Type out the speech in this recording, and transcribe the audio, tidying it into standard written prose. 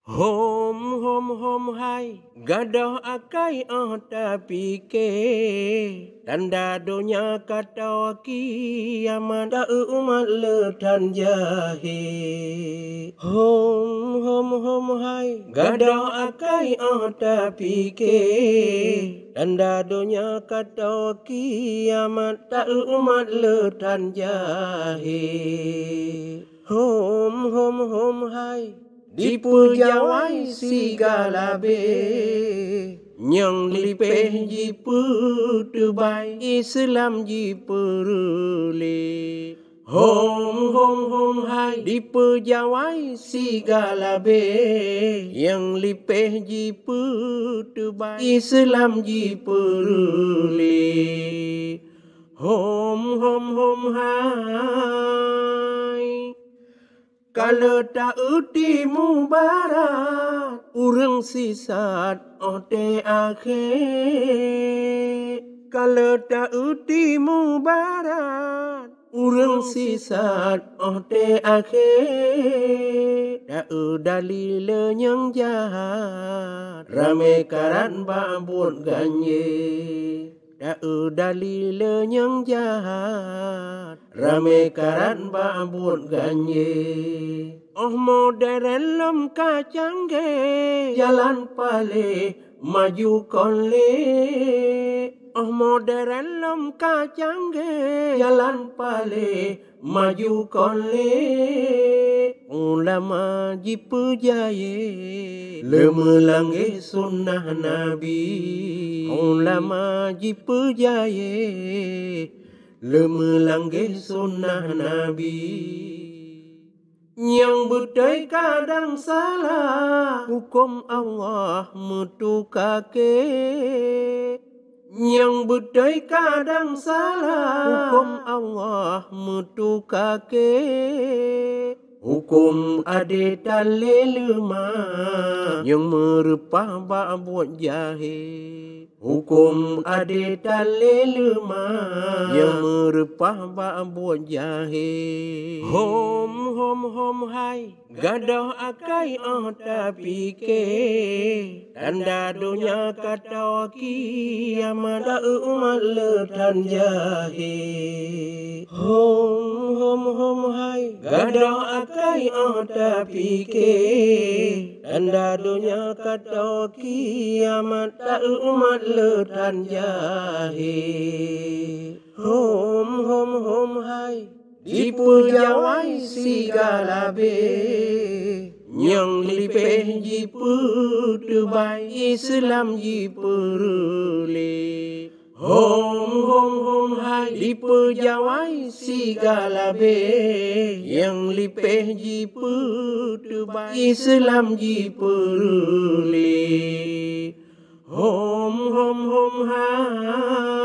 Hom hom hom hai gadah akai tapi ke tanda donya kata kiamat da umat letan jahe. Hom hom hai gadah akai tapi ke tanda donya kata kiamat da umat letan jahe. Hom hai di pujawai segala be nyang lipeh ji putubai Islam ji perule. Hom hai di pujawai segala be yang lipeh ji putubai Islam ji perule. Hom hai kalau tak utimu barat, urang sisat ote akhir. Kalau tak utimu barat, urang sisat ote akhir. Tak dalil yang jahat, rame karan babut ganye. Tak dalil yang jahat, rame karan babut ganye. Oh modern lom kacangge, jalan pale maju kole. Oh modern lom kacangge, jalan pale maju kole. Ulama jipu jaye, lemelangge sunnah Nabi. Ulama jipu jaye, lemelangge sunnah Nabi. Yang betul kadang salah, hukum Allah metukake. Yang betul kadang salah, hukum Allah metukake. Hukum ade talelema yang merepah babut jahe. Hukum ade talelema yang merepah babut jahe. Hom hai gadah akai tapi ke tanda dunia kata kiamat da umat letan jahe. Hom hai gadah akai tapi ke tanda dunia kata kiamat da umat letan jahe. Hom hai di pujawai segala be nyang lipeh ji putubai Islam ji perule. Hom hai di pujawai segala be yang lipeh ji putubai Islam ji perule. Hom hai